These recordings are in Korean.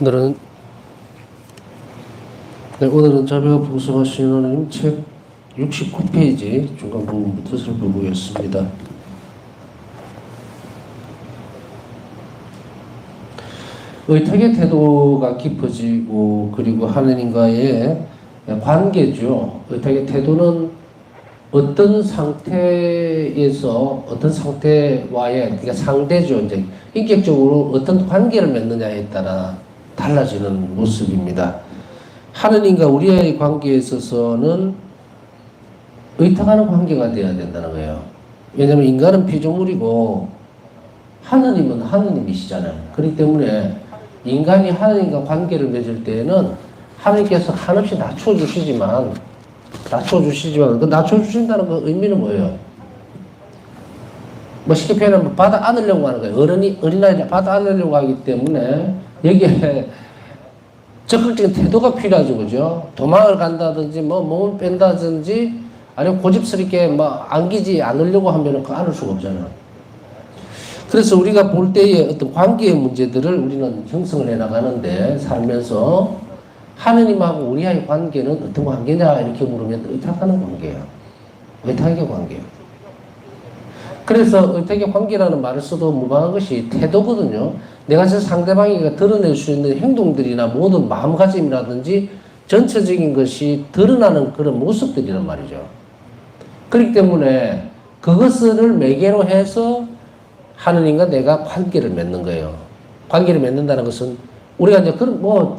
오늘은 자매가 풍성하신 하나님 책 69페이지 중간 부분부터 살펴보겠습니다. 의탁의 태도가 깊어지고 그리고 하나님과의 관계죠. 의탁의 태도는 어떤 상태에서 어떤 상태와의 그러니까 상대죠. 이제 인격적으로 어떤 관계를 맺느냐에 따라 달라지는 모습입니다. 하느님과 우리의 관계에 있어서는 의탁하는 관계가 되어야 된다는 거예요. 왜냐하면 인간은 피조물이고 하느님은 하느님이시잖아요. 그렇기 때문에 인간이 하느님과 관계를 맺을 때에는 하느님께서 한없이 낮춰주시지만 그 낮춰주신다는 그 의미는 뭐예요? 뭐 쉽게 표현하면 받아 안으려고 하는 거예요. 어린아이를 받아 안으려고 하기 때문에 여기에 적극적인 태도가 필요하죠. 그죠? 도망을 간다든지 뭐 몸을 뺀다든지 아니면 고집스럽게 뭐 안기지 않으려고 하면 그 안을 수가 없잖아요. 그래서 우리가 볼 때의 어떤 관계의 문제들을 우리는 형성을 해 나가는데 살면서 하느님하고 우리와의 관계는 어떤 관계냐 이렇게 물으면 의탁하는 관계예요. 의탁의 관계예요. 그래서 의탁의 관계라는 말을 써도 무방한 것이 태도거든요. 내가 저 상대방이 드러낼 수 있는 행동들이나 모든 마음가짐이라든지 전체적인 것이 드러나는 그런 모습들이란 말이죠. 그렇기 때문에 그것을 매개로 해서 하느님과 내가 관계를 맺는 거예요. 관계를 맺는다는 것은 우리가 이제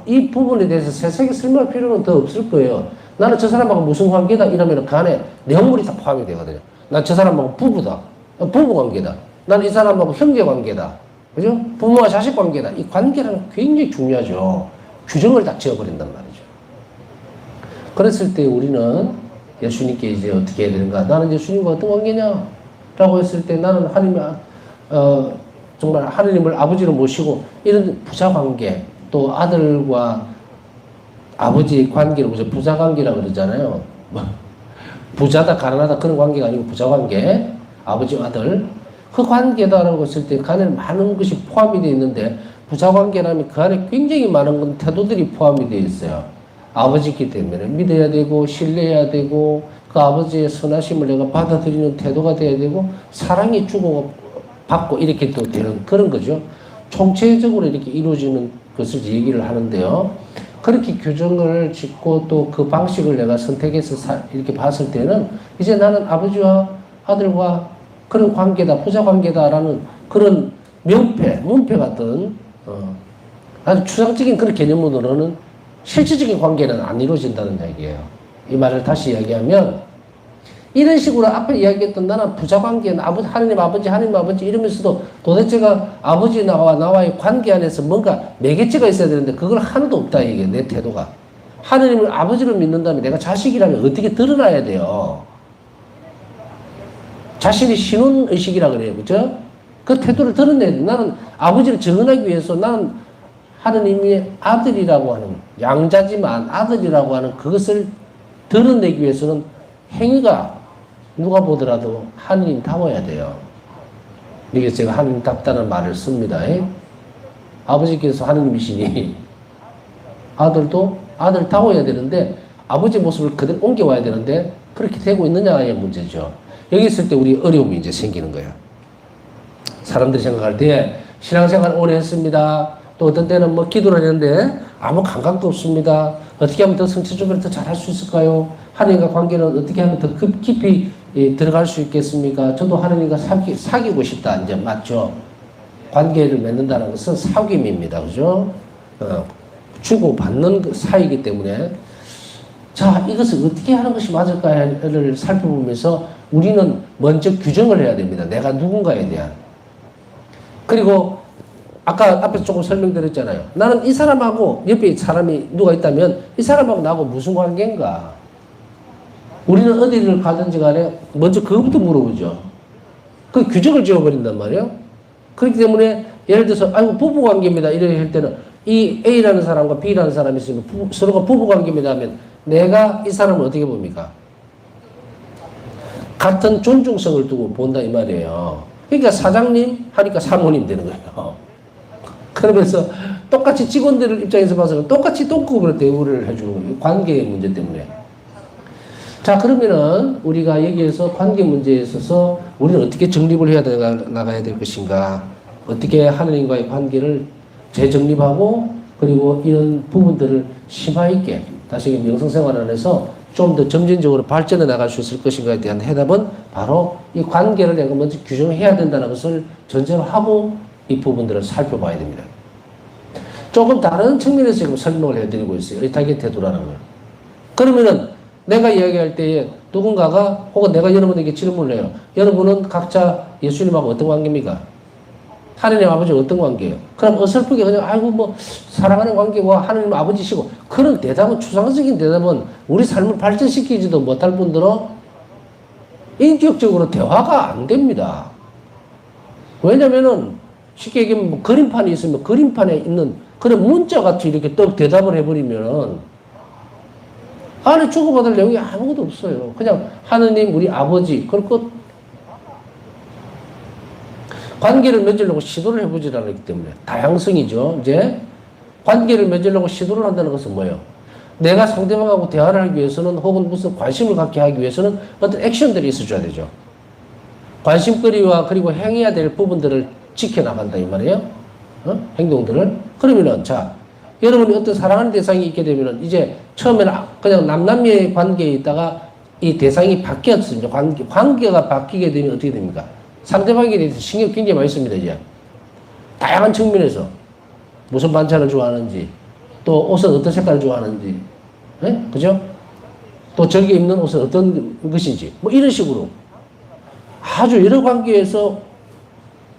이 부분에 대해서 세세하게 설명할 필요는 더 없을 거예요. 나는 저 사람하고 무슨 관계다 이러면 그 안에 내용물이 다 포함이 되거든요. 난 저 사람하고 부부다. 부부 관계다. 난 이 사람하고 형제 관계다. 그죠? 부모와 자식 관계다. 이 관계라는 굉장히 중요하죠. 규정을 딱 지어버린단 말이죠. 그랬을 때 우리는 예수님께 이제 어떻게 해야 되는가? 나는 예수님과 어떤 관계냐? 라고 했을 때 나는 정말 하느님을 아버지로 모시고 이런 부자 관계, 또 아들과 아버지의 관계를 우리가 부자 관계라고 그러잖아요. 부자다, 가난하다 그런 관계가 아니고 부자 관계, 아버지와 아들. 그 관계다라고 했을 때 그 안에 많은 것이 포함이 되어 있는데 부자 관계라면 그 안에 굉장히 많은 태도들이 포함이 되어 있어요. 아버지이기 때문에 믿어야 되고 신뢰해야 되고 그 아버지의 선하심을 내가 받아들이는 태도가 돼야 되고 사랑이 주고 받고 이렇게 또 되는 그런 거죠. 총체적으로 이렇게 이루어지는 것을 얘기를 하는데요. 그렇게 규정을 짓고 또 그 방식을 내가 선택해서 이렇게 봤을 때는 이제 나는 아버지와 아들과 그런 관계다, 부자 관계다라는 그런 문패 같은 아주 추상적인 그런 개념으로는 실질적인 관계는 안 이루어진다는 얘기예요. 이 말을 다시 이야기하면 이런 식으로 앞에 이야기했던 나는 부자 관계는 하느님 아버지 이러면서도 도대체가 아버지 나와의 관계 안에서 뭔가 매개체가 있어야 되는데 그걸 하나도 없다 이게 내 태도가. 하느님을 아버지로 믿는다면 내가 자식이라면 어떻게 드러나야 돼요. 자신이 신혼의식이라 그래요. 그죠? 그 태도를 드러내야 돼. 나는 아버지를 증언하기 위해서 나는 하느님의 아들이라고 하는 양자지만 아들이라고 하는 그것을 드러내기 위해서는 행위가 누가 보더라도 하느님다워야 돼요. 이게 제가 하느님답다는 말을 씁니다. 아버지께서 하느님이시니 아들도 아들다워야 되는데 아버지 모습을 그대로 옮겨와야 되는데 그렇게 되고 있느냐의 문제죠. 여기 있을 때 우리 어려움이 이제 생기는 거예요. 사람들이 생각할 때 신앙생활 오래 했습니다. 또 어떤 때는 뭐 기도를 했는데 아무 감각도 없습니다. 어떻게 하면 더 성취적으로 더 잘할 수 있을까요? 하느님과 관계는 어떻게 하면 더 깊이 들어갈 수 있겠습니까? 저도 하느님과 사귀고 싶다. 이제 맞죠? 관계를 맺는다는 것은 사귐입니다. 그죠? 주고받는 사이기 때문에 자, 이것을 어떻게 하는 것이 맞을까를 살펴보면서 우리는 먼저 규정을 해야 됩니다. 내가 누군가에 대한. 그리고 아까 앞에서 조금 설명드렸잖아요. 나는 이 사람하고 옆에 사람이 누가 있다면 이 사람하고 나하고 무슨 관계인가? 우리는 어디를 가든지 간에 먼저 그것부터 물어보죠. 그 규정을 지어버린단 말이에요. 그렇기 때문에 예를 들어서 아이고 부부관계입니다. 이렇게 할 때는 이 A라는 사람과 B라는 사람이 있으면 서로가 부부관계입니다 하면 내가 이 사람을 어떻게 봅니까? 같은 존중성을 두고 본다 이 말이에요. 그러니까 사장님 하니까 사모님 되는 거예요. 그러면서 똑같이 직원들 입장에서 봐서는 똑같이 똥급으로 대우를 해주는 거예요. 관계의 문제 때문에. 자, 그러면은 우리가 여기에서 관계 문제에 있어서 우리는 어떻게 정립을 해야 나가야 될 것인가? 어떻게 하느님과의 관계를 재정립하고 그리고 이런 부분들을 심화 있게 다시 명성생활 안에서 좀 더 점진적으로 발전해 나갈 수 있을 것인가에 대한 해답은 바로 이 관계를 내가 먼저 규정해야 된다는 것을 전제로 하고 이 부분들을 살펴봐야 됩니다. 조금 다른 측면에서 지금 설명을 해드리고 있어요. 의탁의 태도라는 걸. 그러면은 내가 이야기할 때에 누군가가 혹은 내가 여러분에게 질문을 해요. 여러분은 각자 예수님하고 어떤 관계입니까? 하느님 아버지 어떤 관계예요? 그럼 어설프게 그냥 아이고 뭐 사랑하는 관계와 하느님 아버지시고 그런 대답은 추상적인 대답은 우리 삶을 발전시키지도 못할 뿐더러 인격적으로 대화가 안 됩니다. 왜냐면은 쉽게 얘기하면 뭐 그림판이 있으면 그림판에 있는 그런 문자같이 이렇게 떡 대답을 해버리면은 안에 주고받을 내용이 아무것도 없어요. 그냥 하느님 우리 아버지 그럴 것 관계를 맺으려고 시도를 해보지 않았기 때문에 다양성이죠. 이제 관계를 맺으려고 시도를 한다는 것은 뭐예요? 내가 상대방하고 대화를 하기 위해서는 혹은 무슨 관심을 갖게 하기 위해서는 어떤 액션들이 있어줘야 되죠. 관심거리와 그리고 행해야 될 부분들을 지켜나간다 이 말이에요. 행동들을. 그러면은 자 여러분이 어떤 사랑하는 대상이 있게 되면은 이제 처음에는 그냥 남남녀의 관계에 있다가 이 대상이 바뀌었습니다. 관계가 바뀌게 되면 어떻게 됩니까? 상대방에 대해서 신경 굉장히 많이 씁니다, 이제. 다양한 측면에서. 무슨 반찬을 좋아하는지, 또 옷은 어떤 색깔을 좋아하는지, 네? 그죠? 또 저기 입는 옷은 어떤 것인지, 뭐 이런 식으로. 아주 여러 관계에서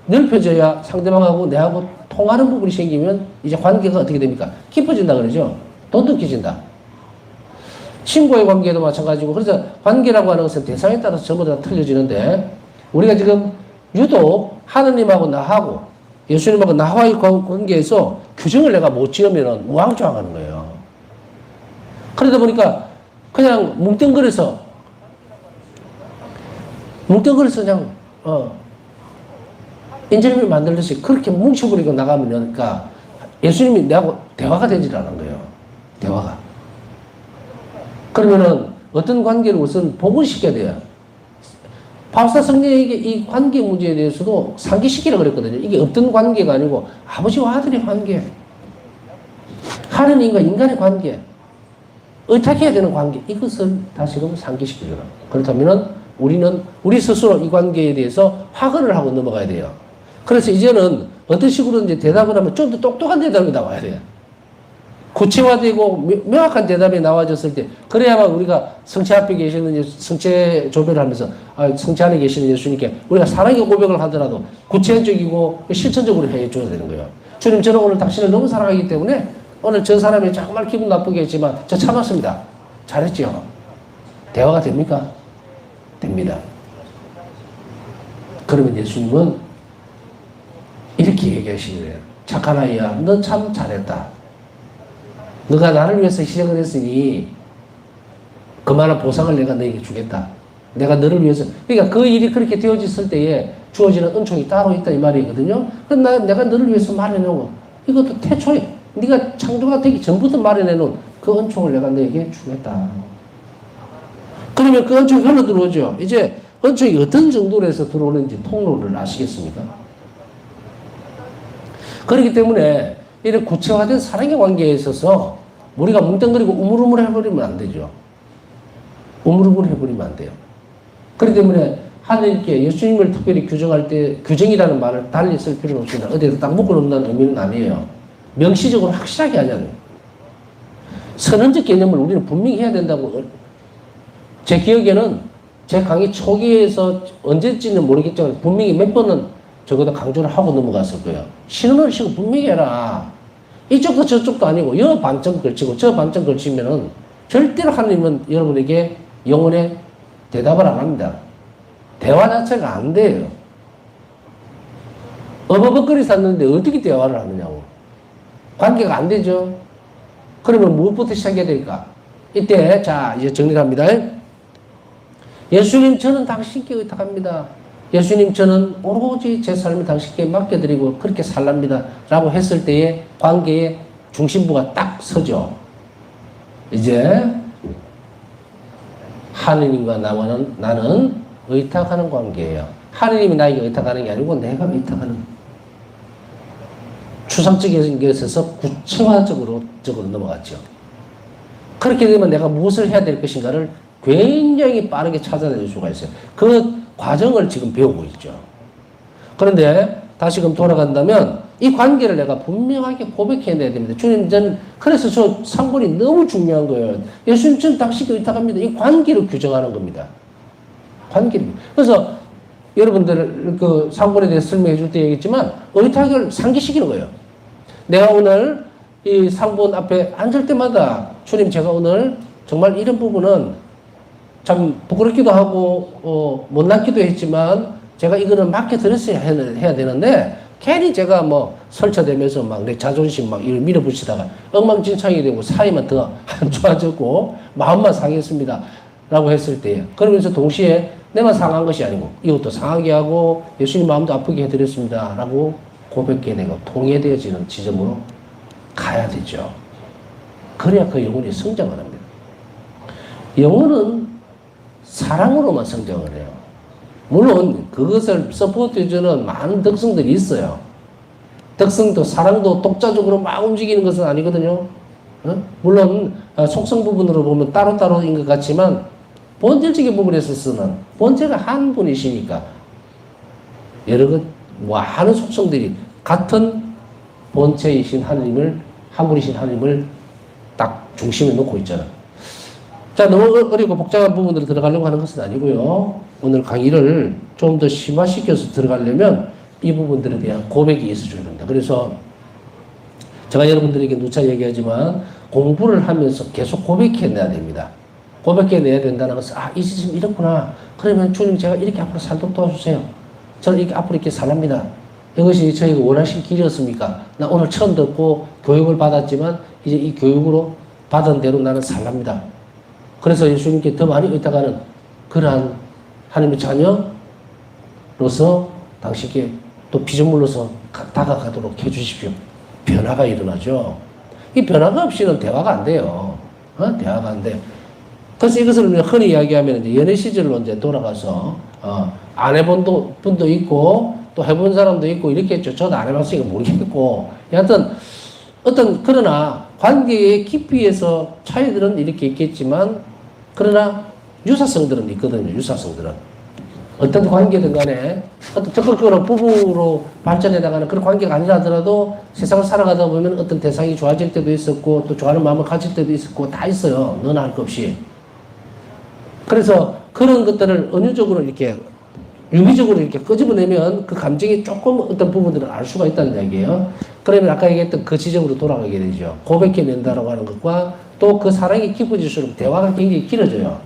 넓혀져야 상대방하고 내하고 통하는 부분이 생기면 이제 관계가 어떻게 됩니까? 깊어진다 그러죠? 돈독해진다. 친구의 관계도 마찬가지고, 그래서 관계라고 하는 것은 대상에 따라서 전부 다 틀려지는데, 우리가 지금 유독 하느님하고 나하고 예수님하고 나와의 관계에서 규정을 내가 못 지으면 우왕좌왕하는 거예요. 그러다 보니까 그냥 뭉뚱그려서 그냥 인절미 만들듯이 그렇게 뭉쳐버리고 나가면 그러니까 예수님이 내하고 대화가 되질 않은 거예요. 대화가. 그러면은 어떤 관계를 우선 복원시켜야 돼요. 바울사 성령에게 이 관계 문제에 대해서도 상기시키라고 그랬거든요. 이게 어떤 관계가 아니고 아버지와 아들의 관계, 하느님과 인간의 관계, 의탁해야 되는 관계, 이것을 다시금 상기시키라. 그렇다면 우리는 우리 스스로 이 관계에 대해서 확언을 하고 넘어가야 돼요. 그래서 이제는 어떤 식으로든지 대답을 하면 좀 더 똑똑한 대답이 나와야 돼요. 구체화되고 명확한 대답이 나와졌을 때 그래야만 우리가 성체 앞에 계시는 성체 조별을 하면서 성체 안에 계시는 예수님께 우리가 사랑의 고백을 하더라도 구체적이고 실천적으로 해줘야 되는 거예요. 주님 저는 오늘 당신을 너무 사랑하기 때문에 오늘 저 사람이 정말 기분 나쁘게 했지만 저 참았습니다. 잘했죠? 대화가 됩니까? 됩니다. 그러면 예수님은 이렇게 얘기하시는 거예요. 착한 아이야 너 참 잘했다. 너가 나를 위해서 희생을 했으니 그만한 보상을 내가 너에게 주겠다. 내가 너를 위해서. 그러니까 그 일이 그렇게 되어졌을 때에 주어지는 은총이 따로 있다 이 말이거든요. 그럼 내가 너를 위해서 마련해놓은 이것도 태초에 네가 창조가 되기 전부터 마련해놓은 그 은총을 내가 너에게 주겠다. 그러면 그 은총이 흘러 들어오죠. 이제 은총이 어떤 정도로 해서 들어오는지 통로를 아시겠습니까? 그렇기 때문에 이런 구체화된 사랑의 관계에 있어서 우리가 뭉뚱그리고 우물우물 해버리면 안 되죠. 우물우물 해버리면 안 돼요. 그렇기 때문에 하나님께 예수님을 특별히 규정할 때 규정이라는 말을 달리 쓸 필요는 없습니다. 어디에서 딱 묶어놓는다는 의미는 아니에요. 명시적으로 확실하게 하자는 선언적 개념을 우리는 분명히 해야 된다고. 제 기억에는 제 강의 초기에서 언제쯤은 모르겠지만 분명히 몇 번은 적어도 강조를 하고 넘어갔을 거예요. 신원을 시고 분명히 해라. 이쪽도 저쪽도 아니고 여 반점 걸치고 저 반점 걸치면은 절대로 하나님은 여러분에게 영혼의 대답을 안 합니다. 대화 자체가 안 돼요. 어버벅거리 샀는데 어떻게 대화를 하느냐고. 관계가 안 되죠. 그러면 무엇부터 시작해야 될까? 이때 자 이제 정리합니다. 예수님 저는 당신께 의탁합니다. 예수님 저는 오로지 제 삶을 당신께 맡겨드리고 그렇게 살랍니다 라고 했을 때의 관계의 중심부가 딱 서죠. 이제 하느님과 나는 의탁하는 관계예요. 하느님이 나에게 의탁하는 게 아니고 내가 의탁하는, 추상적인 것에서 구체화적으로 넘어갔죠. 그렇게 되면 내가 무엇을 해야 될 것인가를 굉장히 빠르게 찾아낼 수가 있어요. 그 과정을 지금 배우고 있죠. 그런데 다시금 돌아간다면 이 관계를 내가 분명하게 고백해내야 됩니다. 주님, 저는 그래서 저 3번이 너무 중요한 거예요. 예수님, 저는 당신께 의탁합니다. 이 관계를 규정하는 겁니다. 관계를. 그래서 여러분들 그 3번에 대해서 설명해 줄 때 얘기했지만 의탁을 상기시키는 거예요. 내가 오늘 이 3번 앞에 앉을 때마다 주님, 제가 오늘 정말 이런 부분은 참 부끄럽기도 하고 못났기도 했지만 제가 이거는 맡겨드렸어야 해야 되는데 괜히 제가 뭐 설쳐대면서 막 내 자존심 막 이를 밀어붙이다가 엉망진창이 되고 사이만 더 안 좋아졌고 마음만 상했습니다 라고 했을 때, 그러면서 동시에 내만 상한 것이 아니고 이것도 상하게 하고 예수님 마음도 아프게 해드렸습니다 라고 고백해내고 통해되어지는 지점으로 가야 되죠. 그래야 그 영혼이 성장을 합니다. 영혼은 사랑으로만 성장을 해요. 물론 그것을 서포트해주는 많은 특성들이 있어요. 특성도 사랑도 독자적으로 막 움직이는 것은 아니거든요. 물론 속성 부분으로 보면 따로따로인 것 같지만 본질적인 부분에서 쓰는, 본체가 한 분이시니까 여러 많은 속성들이 같은 본체이신 하나님을, 한 분이신 하나님을 딱 중심에 놓고 있잖아. 자, 너무 어리고 복잡한 부분으로 들어가려고 하는 것은 아니고요. 오늘 강의를 좀 더 심화시켜서 들어가려면 이 부분들에 대한 고백이 있어줘야 됩니다. 그래서 제가 여러분들에게 누차 얘기하지만 공부를 하면서 계속 고백해내야 됩니다. 고백해내야 된다는 것은 이 지금 이렇구나. 그러면 주님, 제가 이렇게 앞으로 살도록 도와주세요. 저는 이렇게 앞으로 이렇게 살랍니다. 이것이 저희가 원하신 길이었습니까? 나 오늘 처음 듣고 교육을 받았지만 이제 이 교육으로 받은 대로 나는 살랍니다. 그래서 예수님께 더 많이 의탁하는 그러한 하나님의 자녀로서 당신께 또 피조물로서 다가가도록 해주십시오. 변화가 일어나죠. 이 변화가 없이는 대화가 안 돼요. 대화가 안 돼. 그래서 이것을 흔히 이야기하면 이제 연애 시절로 이제 돌아가서 안 해본 분도 있고 또 해본 사람도 있고 이렇게 했죠. 저도 안 해봤으니까 모르겠고. 여하튼 그러나 관계의 깊이에서 차이들은 이렇게 있겠지만 그러나 유사성들은 있거든요. 유사성들은. 어떤 관계든 간에 어떤 적극적으로 부부로 발전해 나가는 그런 관계가 아니라 하더라도 세상을 살아가다 보면 어떤 대상이 좋아질 때도 있었고 또 좋아하는 마음을 가질 때도 있었고 다 있어요. 너나 할 것 없이. 그래서 그런 것들을 은유적으로 이렇게 유기적으로 이렇게 끄집어내면 그 감정이 조금 어떤 부분들을 알 수가 있다는 얘기예요. 그러면 아까 얘기했던 그 지점으로 돌아가게 되죠. 고백해낸다라고 하는 것과 또 그 사랑이 깊어질수록 대화가 굉장히 길어져요.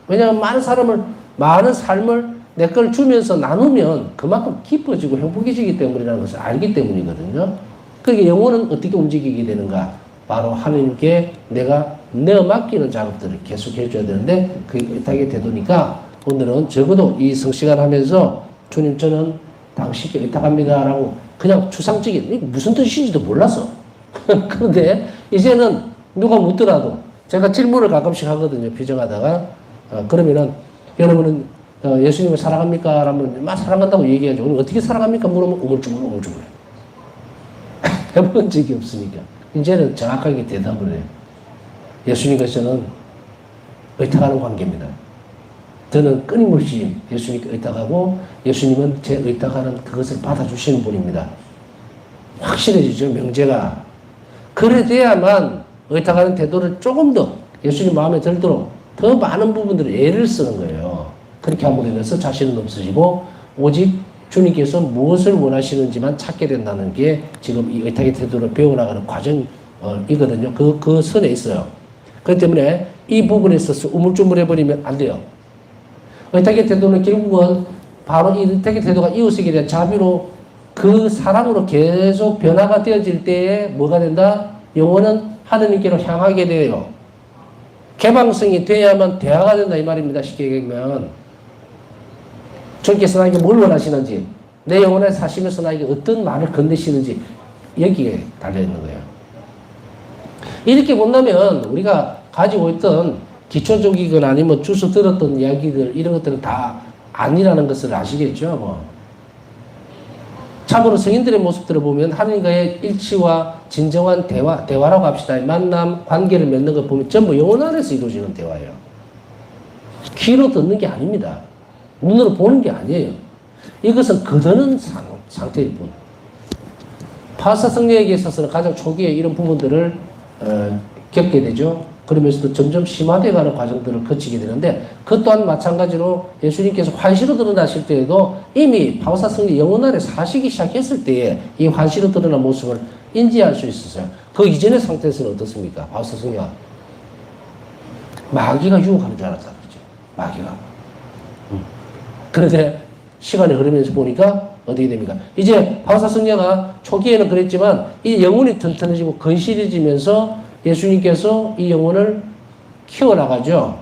왜냐하면 많은 삶을 내 걸 주면서 나누면 그만큼 깊어지고 행복해지기 때문이라는 것을 알기 때문이거든요. 그러니까 영혼은 어떻게 움직이게 되는가? 바로 하나님께 내가 내어 맡기는 작업들을 계속 해줘야 되는데 그게 의탁의 태도니까 오늘은 적어도 이 성시간 하면서 주님, 저는 당신께 의탁합니다 라고 그냥 추상적인 무슨 뜻인지도 몰랐어. 그런데 이제는 누가 묻더라도 제가 질문을 가끔씩 하거든요. 비정하다가 그러면은 여러분은 예수님을 사랑합니까? 라면 막 사랑한다고 얘기하죠. 오늘 어떻게 사랑합니까? 물으면 우물쭈물 해본 적이 없으니까 이제는 정확하게 대답을 해요. 예수님과 저는 의탁하는 관계입니다. 저는 끊임없이 예수님께 의탁하고 예수님은 제 의탁하는 그것을 받아주시는 분입니다. 확실해지죠. 명제가. 그래 돼야만 의탁하는 태도를 조금 더 예수님 마음에 들도록 더 많은 부분들을 애를 쓰는 거예요. 그렇게 함으로 인해서 자신은 없어지고 오직 주님께서 무엇을 원하시는지만 찾게 된다는 게 지금 이 의탁의 태도를 배워나가는 과정이거든요. 그 선에 있어요. 그렇기 때문에 이 부분에 있어서 우물쭈물해버리면 안 돼요. 의탁의 태도는 결국은 바로 이 의탁의 태도가 이웃에게 대한 자비로 그 사랑으로 계속 변화가 되어질 때에 뭐가 된다? 영혼은 하느님께로 향하게 돼요. 개방성이 돼야만 대화가 된다 이 말입니다. 쉽게 얘기하면 주님께서 나에게 뭘 원하시는지, 내 영혼에 사시면서 나에게 어떤 말을 건네시는지 여기에 달려있는 거예요. 이렇게 본다면 우리가 가지고 있던 기초적이거나 아니면 주워 들었던 이야기들 이런 것들은 다 아니라는 것을 아시겠죠. 뭐. 참으로 성인들의 모습들을 보면 하나님과의 일치와 진정한 대화라고 합시다. 만남, 관계를 맺는 것 보면 전부 영혼 안에서 이루어지는 대화예요. 귀로 듣는 게 아닙니다. 눈으로 보는 게 아니에요. 이것은 거드는 상태일 뿐. 파사 성령에게 있어서는 가장 초기에 이런 부분들을 겪게 되죠. 그러면서도 점점 심화되어가는 과정들을 거치게 되는데 그 또한 마찬가지로 예수님께서 환시로 드러나실 때에도 이미 바오사 성령 영혼 안에 사시기 시작했을 때에 이 환시로 드러난 모습을 인지할 수 있었어요. 그 이전의 상태에서는 어떻습니까? 바오사 성령 마귀가 유혹하는 줄 알았다 그러죠. 마귀가. 그런데 시간이 흐르면서 보니까 어떻게 됩니까? 이제 바오사 성령아 초기에는 그랬지만 이 영혼이 튼튼해지고 건실해지면서 예수님께서 이 영혼을 키워나가죠.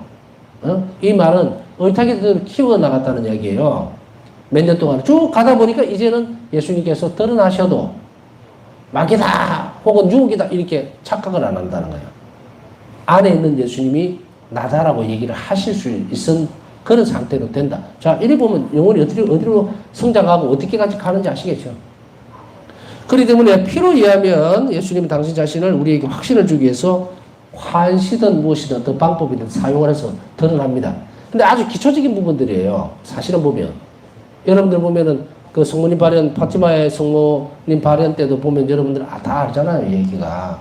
이 말은 의탁이들을 키워나갔다는 이야기예요. 몇 년 동안 쭉 가다 보니까 이제는 예수님께서 드러나셔도 마귀다 혹은 유혹이다 이렇게 착각을 안 한다는 거예요. 안에 있는 예수님이 나다라고 얘기를 하실 수 있는 그런 상태로 된다. 자, 이리 보면 영혼이 어디로 성장하고 어디까지 가는지 아시겠죠? 그렇기 때문에 피로 이해하면 예수님은 당신 자신을 우리에게 확신을 주기 위해서 환시든 무엇이든 어떤 방법이든 사용을 해서 드러납니다. 근데 아주 기초적인 부분들이에요. 사실은 보면. 여러분들 보면은 그 성모님 발현, 파티마의 성모님 발현 때도 보면 여러분들 다 알잖아요, 이 얘기가.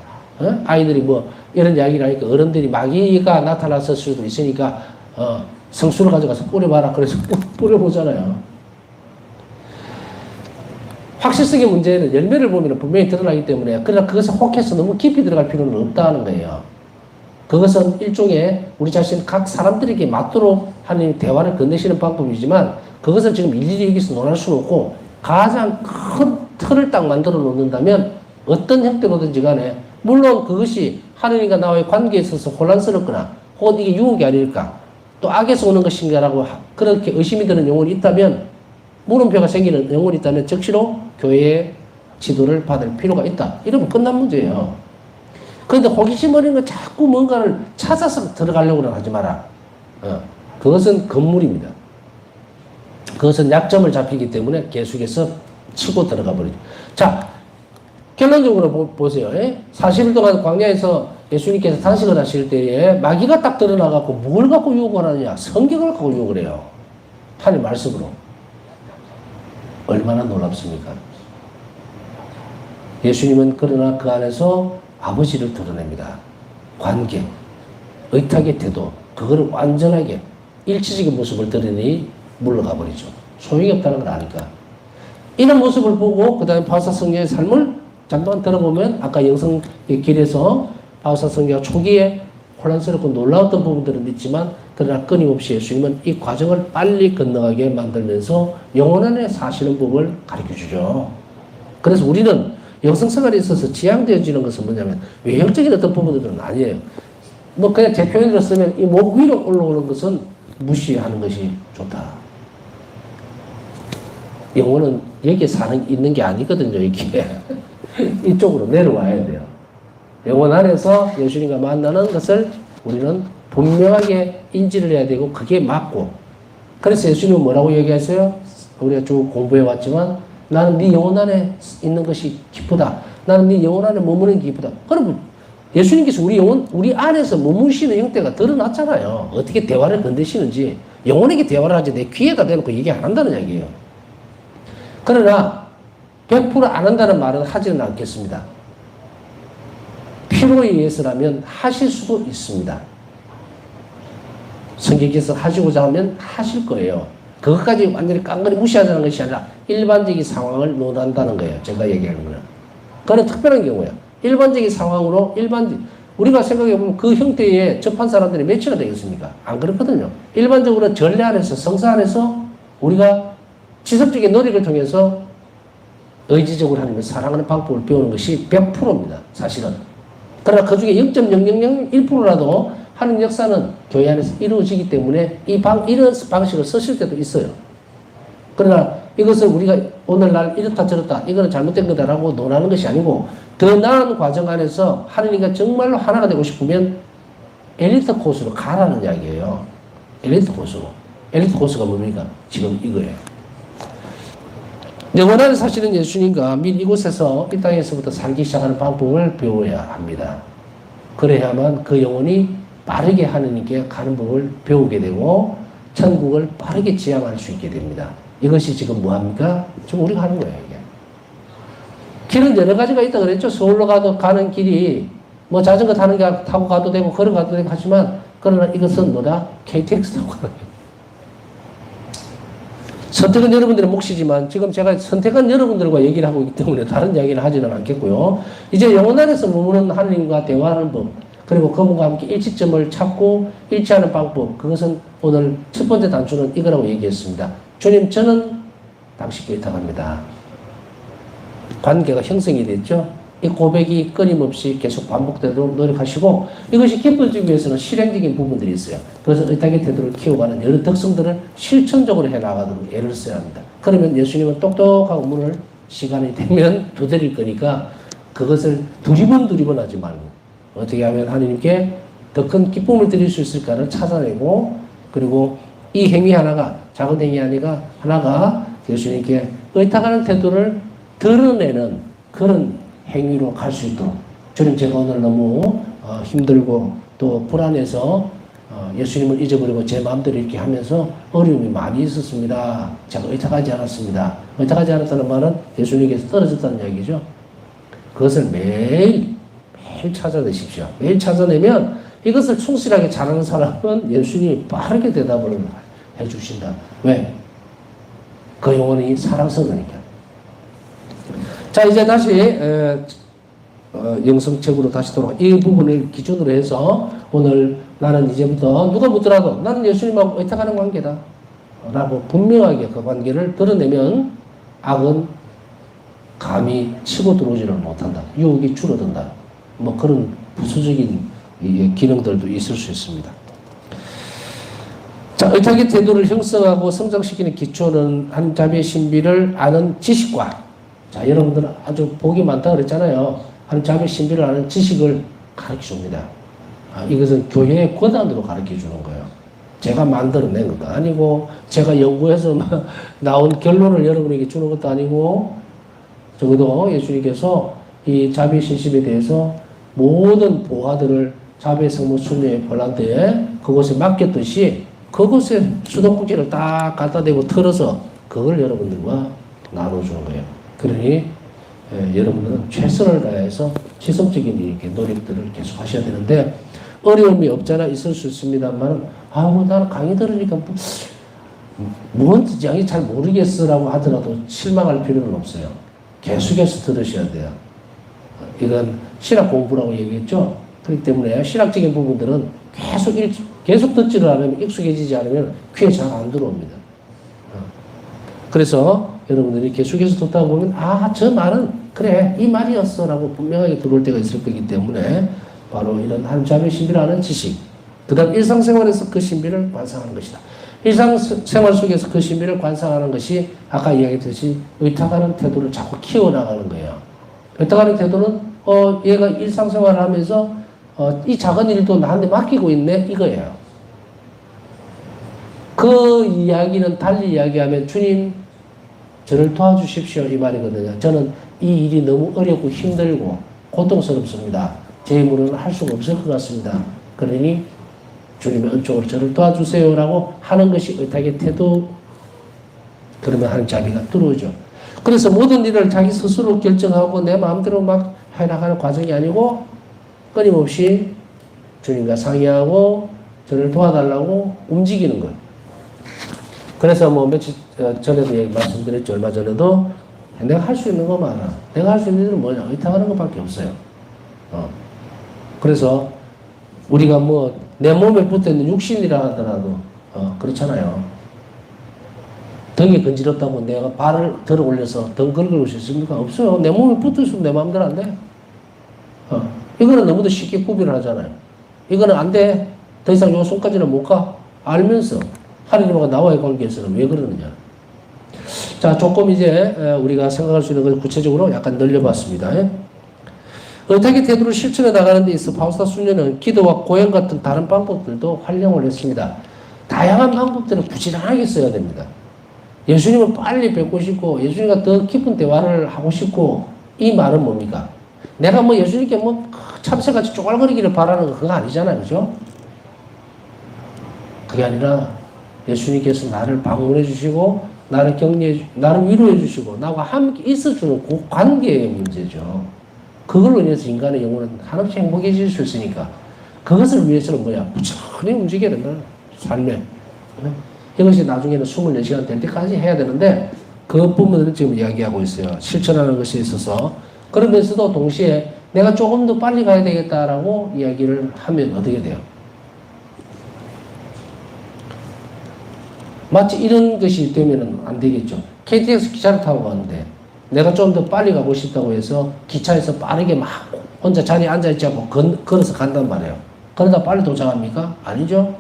아이들이 뭐 이런 이야기를 하니까 어른들이 마귀가 나타났을 수도 있으니까, 성수를 가져가서 뿌려봐라. 그래서 뿌려보잖아요. 확실성의 문제는 열매를 보면 분명히 드러나기 때문에 그러나 그것을 혹해서 너무 깊이 들어갈 필요는 없다는 거예요. 그것은 일종의 우리 자신 각 사람들에게 맞도록 하나님 대화를 건네시는 방법이지만 그것을 지금 일일이 여기서 논할 수는 없고 가장 큰 틀을 딱 만들어 놓는다면 어떤 형태로든지 간에 물론 그것이 하나님과 나와의 관계에 있어서 혼란스럽거나 혹은 이게 유혹이 아닐까 또 악에서 오는 것인가라고 그렇게 의심이 드는 영혼이 있다면 물음표가 생기는 영혼이 있다면 즉시로 교회의 지도를 받을 필요가 있다. 이러면 끝난 문제예요. 그런데 호기심 어린 거 자꾸 뭔가를 찾아서 들어가려고는 하지 마라. 그것은 건물입니다. 그것은 약점을 잡히기 때문에 계속해서 치고 들어가 버리죠. 자, 결론적으로 보세요. 40일 동안 광야에서 예수님께서 단식을 하실 때에 마귀가 딱 드러나갖고 뭘 갖고 유혹을 하느냐? 성경을 갖고 유혹을 해요. 하나님 말씀으로. 얼마나 놀랍습니까? 예수님은 그러나 그 안에서 아버지를 드러냅니다. 관계, 의탁의 태도, 그거를 완전하게 일치적인 모습을 드러내니 물러가 버리죠. 소용이 없다는 걸 아니까. 이런 모습을 보고 그 다음에 바오사 성녀의 삶을 잠깐 들어보면 아까 영성의 길에서 바오사 성녀가 초기에 혼란스럽고 놀라웠던 부분들은 있지만 그러나 끊임없이 예수님은 이 과정을 빨리 건너가게 만들면서 영혼 안에 사시는 법을 가르쳐주죠. 그래서 우리는 영성생활에 있어서 지향되어지는 것은 뭐냐면 외형적인 어떤 부분들은 아니에요. 뭐 그냥 제 표현으로 쓰면 이 목 위로 올라오는 것은 무시하는 것이 좋다. 영혼은 여기에 있는 게 아니거든요. 이게 이쪽으로 내려와야 돼요. 영혼 안에서 예수님과 만나는 것을 우리는 분명하게 인지를 해야 되고 그게 맞고 그래서 예수님은 뭐라고 얘기하세요? 우리가 쭉 공부해 왔지만 나는 네 영혼 안에 있는 것이 기쁘다. 나는 네 영혼 안에 머무는 게 기쁘다. 그러면 예수님께서 우리 안에서 머무시는 형태가 드러났잖아요. 어떻게 대화를 건드시는지 영혼에게 대화를 하지 내 귀에다 대놓고 얘기 안 한다는 얘기예요. 그러나 100%안 한다는 말은 하지는 않겠습니다. 필요에 의해서라면 하실 수도 있습니다. 성경께서 하시고자 하면 하실 거예요. 그것까지 완전히 깡그리 무시하자는 것이 아니라 일반적인 상황을 논한다는 거예요. 제가 얘기하는 거는. 그건 특별한 경우예요. 일반적인 상황으로 우리가 생각해보면 그 형태에 접한 사람들이 몇이나 되겠습니까? 안 그렇거든요. 일반적으로 전례 안에서 성사 안에서 우리가 지속적인 노력을 통해서 의지적으로 하나님을 사랑하는 방법을 배우는 것이 100%입니다. 사실은. 그러나 그 중에 0.0001%라도 하는 역사는 교회 안에서 이루어지기 때문에 이런 방식을 쓰실 때도 있어요. 그러나 이것을 우리가 오늘날 이렇다 저렇다 이거는 잘못된 거다라고 논하는 것이 아니고 더 나은 과정 안에서 하느님과 정말로 하나가 되고 싶으면 엘리트 코스로 가라는 이야기예요. 엘리트 코스로. 엘리트 코스가 뭡니까? 지금 이거예요. 영원한 사실은 예수님과 및 이곳에서 이 땅에서부터 살기 시작하는 방법을 배워야 합니다. 그래야만 그 영혼이 빠르게 하느님께 가는 법을 배우게 되고 천국을 빠르게 지향할 수 있게 됩니다. 이것이 지금 뭐합니까? 지금 우리가 하는 거예요, 이게. 길은 여러 가지가 있다 그랬죠. 서울로 가는 길이 뭐 자전거 타고 가도 되고 걸어가도 되고 하지만 그러나 이것은 뭐다? KTX 타고 가는 거예요. 선택은 여러분들의 몫이지만 지금 제가 선택한 여러분들과 얘기를 하고 있기 때문에 다른 이야기를 하지는 않겠고요. 이제 영혼 안에서 머무는 하나님과 대화하는 법, 그리고 그분과 함께 일치점을 찾고 일치하는 방법, 그것은 오늘 첫 번째 단추는 이거라고 얘기했습니다. 주님, 저는 당신께 의탁합니다. 관계가 형성이 됐죠. 이 고백이 끊임없이 계속 반복되도록 노력하시고 이것이 기뻐지기 위해서는 실행적인 부분들이 있어요. 그래서 의탁의 태도를 키워가는 여러 특성들을 실천적으로 해나가도록 애를 써야 합니다. 그러면 예수님은 똑똑하고 문을 시간이 되면 두드릴 거니까 그것을 두리번 하지 말고 어떻게 하면 하나님께 더 큰 기쁨을 드릴 수 있을까를 찾아내고 그리고 이 행위 하나가 작은 행위 하나가 예수님께 의탁하는 태도를 드러내는 그런 행위로 갈 수 있도록 주님 제가 오늘 너무 힘들고 또 불안해서 예수님을 잊어버리고 제 마음대로 이렇게 하면서 어려움이 많이 있었습니다. 제가 의탁하지 않았습니다. 의탁하지 않았다는 말은 예수님께서 떨어졌다는 얘기죠. 그것을 매일 찾아내십시오. 매일 찾아내면 이것을 충실하게 잘하는 사람은 예수님이 빠르게 대답을 해주신다. 왜? 그 영혼이 사랑스러우니까. 자, 이제 다시 영성책으로 다시 돌아가. 이 부분을 기준으로 해서 오늘 나는 이제부터 누가 묻더라도 나는 예수님하고 의탁하는 관계다 라고 분명하게 그 관계를 드러내면 악은 감히 치고 들어오지를 못한다. 유혹이 줄어든다. 뭐 그런 부수적인 기능들도 있을 수 있습니다. 자, 의탁의 태도를 형성하고 성장시키는 기초는 한 자매의 신비를 아는 지식과 자, 여러분들은 아주 복이 많다 그랬잖아요. 한 자매 신비를 아는 지식을 가르쳐 줍니다. 이것은 교회의 권한으로 가르쳐 주는 거예요. 제가 만들어낸 것도 아니고, 제가 연구해서 나온 결론을 여러분에게 주는 것도 아니고, 적어도 예수님께서 이 자매 신심에 대해서 모든 보화들을 자매 성모 순례의 폴란드에 그곳에 맡겼듯이 그곳에 수도꼭지를 딱 갖다 대고 털어서 그걸 여러분들과 나눠주는 거예요. 그러니 여러분들은 최선을 다해서 지속적인 이렇게 노력들을 계속 하셔야 되는데 어려움이 없잖아 있을 수 있습니다만 나는 강의 들으니까 뭔지 잘 모르겠어라고 하더라도 실망할 필요는 없어요. 계속해서 들으셔야 돼요. 이건 신학 공부라고 얘기했죠. 그렇기 때문에 신학적인 부분들은 계속 듣지를 않으면 익숙해지지 않으면 귀에 잘 안 들어옵니다. 그래서 여러분들이 계속해서 듣다 보면 저 말은 그래 이 말이었어 라고 분명하게 들어올 때가 있을 거기 때문에 바로 이런 한 자매의 신비라는 지식 그 다음 일상생활에서 그 신비를 관상하는 것이다. 일상생활 속에서 그 신비를 관상하는 것이 아까 이야기했듯이 의탁하는 태도를 자꾸 키워나가는 거예요. 의탁하는 태도는 얘가 일상생활을 하면서 이 작은 일도 나한테 맡기고 있네 이거예요. 그 이야기는 달리 이야기하면 주님 저를 도와주십시오 이 말이거든요. 저는 이 일이 너무 어렵고 힘들고 고통스럽습니다. 제 힘으로는 할 수가 없을 것 같습니다. 그러니 주님의 은총으로 저를 도와주세요 라고 하는 것이 의탁의 태도. 그러면 하는 자비가 들어오죠. 그래서 모든 일을 자기 스스로 결정하고 내 마음대로 막 해나가는 과정이 아니고 끊임없이 주님과 상의하고 저를 도와달라고 움직이는 것. 그래서 며칠 전에도 말씀드렸죠. 얼마 전에도 내가 할 수 있는 거 많아. 내가 할 수 있는 일은 뭐냐? 의탁하는 것밖에 없어요. 그래서 우리가 내 몸에 붙어있는 육신이라 하더라도 그렇잖아요. 등이 건지럽다고 내가 발을 들어 올려서 등 긁을 수 있습니까? 없어요. 내 몸에 붙어있으면 내 마음대로 안 돼. 이거는 너무도 쉽게 구별을 하잖아요. 이거는 안 돼. 더 이상 요 손까지는 못 가. 알면서 하나님과 나와의 관계에서는 왜 그러느냐. 자, 조금 이제 우리가 생각할 수 있는 걸 구체적으로 약간 늘려봤습니다. 의탁의 태도를 실천해 나가는 데 있어 파우스타 순례는 기도와 고행 같은 다른 방법들도 활용을 했습니다. 다양한 방법들을 부지런하게 써야 됩니다. 예수님을 빨리 뵙고 싶고 예수님과 더 깊은 대화를 하고 싶고 이 말은 뭡니까? 내가 뭐 예수님께 뭐 참새같이 쪼갈거리기를 바라는 거 그거 아니잖아요. 그죠? 그게 아니라 예수님께서 나를 방문해 주시고 나를 격려해 나를 위로해 주시고 나와 함께 있어주는 그 관계의 문제죠. 그걸로 인해서 인간의 영혼은 한없이 행복해질 수 있으니까 그것을 위해서는 뭐야? 부지런히 움직여야 된다. 삶에. 이것이 나중에는 24시간 될 때까지 해야 되는데 그 부분을 지금 이야기하고 있어요. 실천하는 것에 있어서. 그러면서도 동시에 내가 조금 더 빨리 가야 되겠다라고 이야기를 하면 어떻게 돼요? 마치 이런 것이 되면 안 되겠죠. KTX 기차를 타고 가는데 내가 좀 더 빨리 가고 싶다고 해서 기차에서 빠르게 막 혼자 자리에 앉아있지 않고 걸어서 간단 말이에요. 그러다 빨리 도착합니까? 아니죠.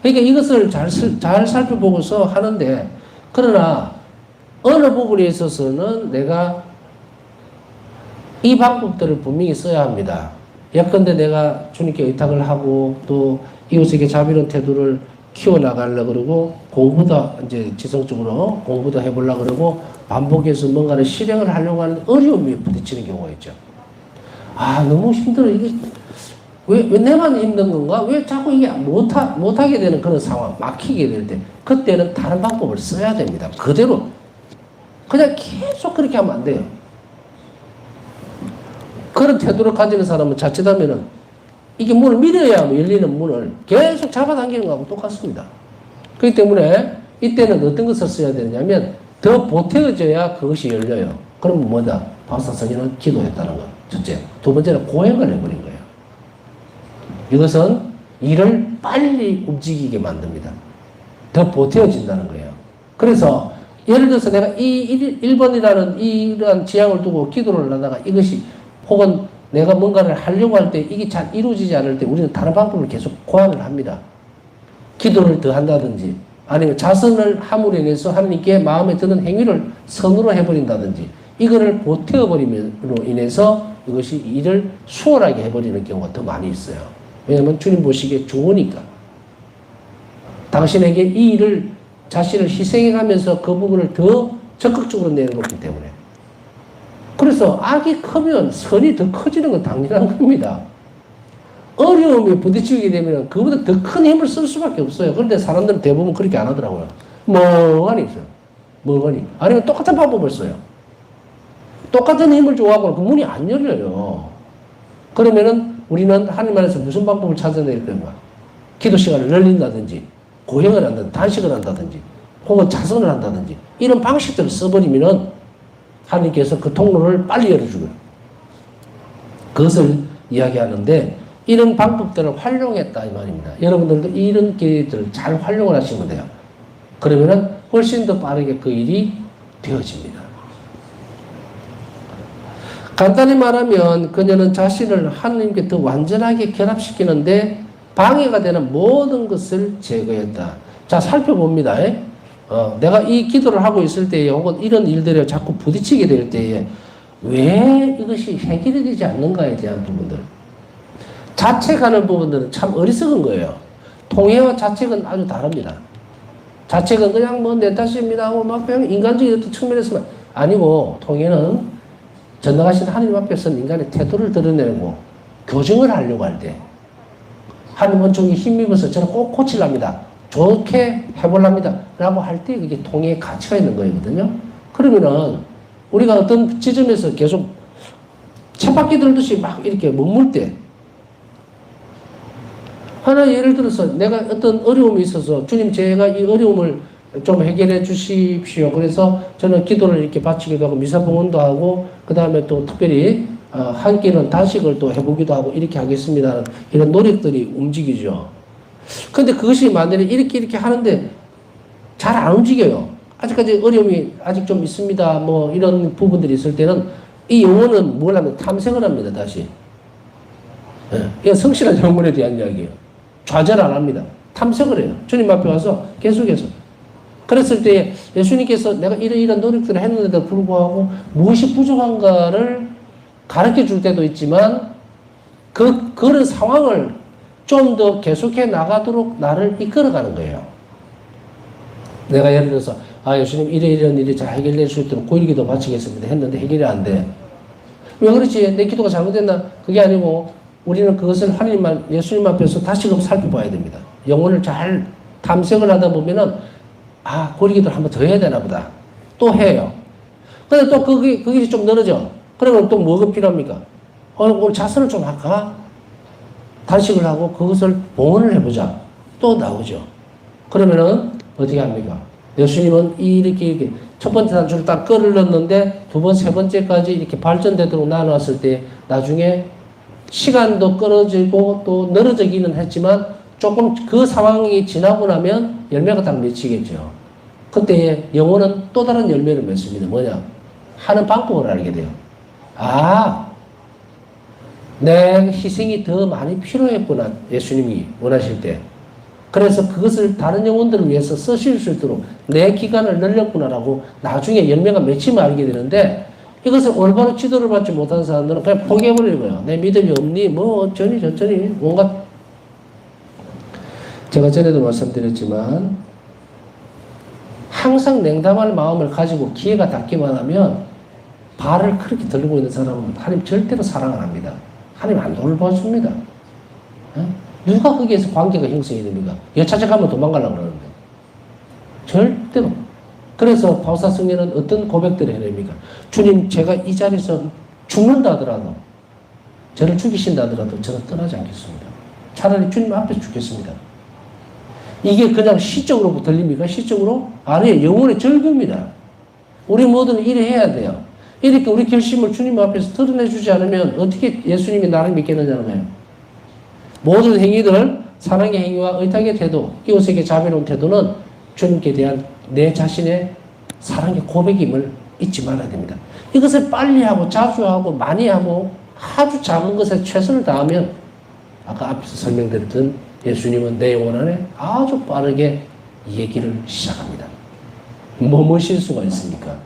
그러니까 이것을 잘 살펴보고서 하는데 그러나 어느 부분에 있어서는 내가 이 방법들을 분명히 써야 합니다. 예컨대 내가 주님께 의탁을 하고 또 이웃에게 자비로운 태도를 키워나가려고 그러고 공부도 이제 지성적으로 공부도 해보려고 그러고 반복해서 뭔가를 실행을 하려고 하는 어려움에 부딪히는 경우가 있죠. 아, 너무 힘들어. 이게 왜 내만 힘든 건가? 왜 자꾸 이게 못하게 되는 그런 상황, 막히게 될 때, 그때는 다른 방법을 써야 됩니다. 그대로. 그냥 계속 그렇게 하면 안 돼요. 그런 태도를 가지는 사람은 자칫하면은 이게 문을 밀어야 열리는 문을 계속 잡아당기는 거하고 똑같습니다. 그렇기 때문에 이때는 어떤 것을 써야 되냐면 더 보태어져야 그것이 열려요. 그러면 뭐다? 박사선생님은 기도했다는 거. 첫째. 두 번째는 고행을 해버린 거예요. 이것은 일을 빨리 움직이게 만듭니다. 더 보태어진다는 거예요. 그래서 예를 들어서 내가 이 1번이라는 이러한 지향을 두고 기도를 하다가 이것이 혹은 내가 뭔가를 하려고 할 때 이게 잘 이루어지지 않을 때 우리는 다른 방법을 계속 고안을 합니다. 기도를 더 한다든지 아니면 자선을 함으로 인해서 하나님께 마음에 드는 행위를 선으로 해버린다든지 이거를 보태어버림으로 인해서 이것이 일을 수월하게 해버리는 경우가 더 많이 있어요. 왜냐하면 주님 보시기에 좋으니까. 당신에게 이 일을 자신을 희생해가면서 그 부분을 더 적극적으로 내놓기 때문에. 그래서 악이 크면 선이 더 커지는 건 당연한 겁니다. 어려움에 부딪히게 되면 그보다 더 큰 힘을 쓸 수밖에 없어요. 그런데 사람들은 대부분 그렇게 안 하더라고요. 멍하니 있어요. 멍하니. 아니면 똑같은 방법을 써요. 똑같은 힘을 좋아하고 그 문이 안 열려요. 그러면은 우리는 하나님 안에서 무슨 방법을 찾아낼 건가? 기도 시간을 늘린다든지, 고행을 한다든지, 단식을 한다든지, 혹은 자선을 한다든지, 이런 방식들을 써버리면은 하나님께서 그 통로를 빨리 열어주고요. 그것을 이야기하는데, 이런 방법들을 활용했다, 이 말입니다. 여러분들도 이런 기회들을 잘 활용을 하시면 돼요. 그러면은 훨씬 더 빠르게 그 일이 되어집니다. 간단히 말하면 그녀는 자신을 하나님께 더 완전하게 결합시키는데 방해가 되는 모든 것을 제거했다. 자, 살펴봅니다. 내가 이 기도를 하고 있을 때에 혹은 이런 일들에 자꾸 부딪히게 될 때에 왜 이것이 해결이 되지 않는가에 대한 부분들. 자책하는 부분들은 참 어리석은 거예요. 통해와 자책은 아주 다릅니다. 자책은 그냥 뭐 내 탓입니다 하고 막 그냥 인간적인 어떤 측면에서만 아니고 통해는 전능하신 하나님 앞에서는 인간의 태도를 드러내고 교정을 하려고 할 때 하나님은 종이 힘입어서 저는 꼭 고치랍니다. 좋게 해보랍니다. 라고 할 때 그게 통해의 가치가 있는 거거든요. 그러면은 우리가 어떤 지점에서 계속 쳇바퀴 들듯이 막 이렇게 머물 때 하나 예를 들어서 내가 어떤 어려움이 있어서 주님 제가 이 어려움을 좀 해결해 주십시오. 그래서 저는 기도를 이렇게 바치기도 하고 미사봉헌도 하고 그 다음에 또 특별히 한 끼는 단식을 또 해보기도 하고 이렇게 하겠습니다. 이런 노력들이 움직이죠. 근데 그것이 만약에 이렇게 하는데 잘 안 움직여요. 아직까지 어려움이 아직 좀 있습니다. 뭐 이런 부분들이 있을 때는 이 영혼은 뭘 하면 탐색을 합니다. 다시. 이건 성실한 영혼에 대한 이야기예요. 좌절 안 합니다. 탐색을 해요. 주님 앞에 와서 계속해서 그랬을 때 예수님께서 내가 이런 노력들을 했는데도 불구하고 무엇이 부족한가를 가르쳐 줄 때도 있지만 그런 상황을 좀 더 계속해 나가도록 나를 이끌어가는 거예요. 내가 예를 들어서 예수님 이런 일이 잘 해결될 수 있도록 9.11기도 바치겠습니다 했는데 해결이 안 돼. 왜 그렇지? 내 기도가 잘못됐나? 그게 아니고 우리는 그것을 예수님 앞에서 다시금 살펴봐야 됩니다. 영혼을 잘 탐색을 하다 보면은 9.11기도를 한번 더 해야 되나 보다. 또 해요. 근데 또 그게 좀 늘어져. 그러면 또 뭐가 필요합니까? 오늘 자선을 좀 할까? 단식을 하고 그것을 봉헌을 해보자. 또 나오죠. 그러면은 어떻게 합니까? 예수님은 이렇게 첫 번째 단추를 딱 끌을 넣었는데 두 번, 세 번째까지 이렇게 발전되도록 나눠왔을 때 나중에 시간도 끌어지고 또 늘어지기는 했지만 조금 그 상황이 지나고 나면 열매가 딱 맺히겠죠. 그때 영혼은 또 다른 열매를 맺습니다. 뭐냐? 하는 방법을 알게 돼요. 내 희생이 더 많이 필요했구나. 예수님이 원하실 때. 그래서 그것을 다른 영혼들을 위해서 쓰실 수 있도록 내 기간을 늘렸구나라고 나중에 열매가 맺히면 알게 되는데 이것을 올바로 지도를 받지 못한 사람들은 그냥 포기해버리는 거예요. 내 믿음이 없니? 뭐 어쩌니 저쩌니 뭔가 제가 전에도 말씀드렸지만 항상 냉담할 마음을 가지고 기회가 닿기만 하면 발을 그렇게 들고 있는 사람은 하나님 절대로 사랑 안 합니다. 하나님 안 돌봐줍니다. 누가 거기에서 관계가 형성이 됩니까? 여차저차하면 도망가려고 그러는데. 절대로. 그래서 바우사 성녀는 어떤 고백들을 해야 됩니까? 주님, 제가 이 자리에서 죽는다 하더라도, 저를 죽이신다 하더라도 저는 떠나지 않겠습니다. 차라리 주님 앞에서 죽겠습니다. 이게 그냥 시적으로 들립니까? 시적으로? 아니에요. 영혼의 절규입니다. 우리 모두는 이래 해야 돼요. 이렇게 우리 결심을 주님 앞에서 드러내주지 않으면 어떻게 예수님이 나를 믿겠느냐는 거예요. 모든 행위들, 사랑의 행위와 의탁의 태도, 이웃에게 자비로운 태도는 주님께 대한 내 자신의 사랑의 고백임을 잊지 말아야 됩니다. 이것을 빨리 하고 자주 하고 많이 하고 아주 작은 것에 최선을 다하면 아까 앞에서 설명드렸던 예수님은 내 영혼 안에 아주 빠르게 얘기를 시작합니다. 뭐 실수가 있습니까?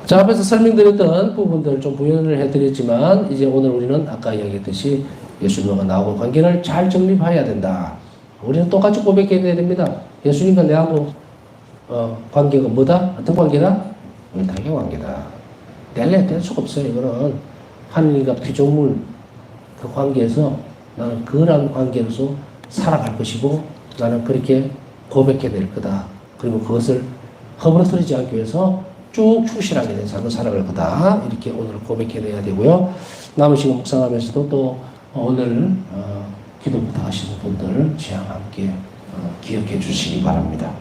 자, 앞에서 설명드렸던 부분들을 좀 부연을 해드렸지만 이제 오늘 우리는 아까 이야기했듯이 예수님과 나하고 관계를 잘 정립해야 된다. 우리는 똑같이 고백해야 됩니다. 예수님과 내하고 관계가 뭐다? 어떤 관계다? 의탁의 관계다. 뗄 수가 없어요. 이거는 하느님과 피조물 그 관계에서 나는 그런 관계로서 살아갈 것이고 나는 그렇게 고백해야 될 거다. 그리고 그것을 허물어뜨리지 않기 위해서 쭉 충실하게 된 삶을 살아갈 거다. 이렇게 오늘 고백해내야 되고요. 남은 시간 묵상하면서도 또 오늘 기도 부탁하시는 분들 지향 함께 기억해 주시기 바랍니다.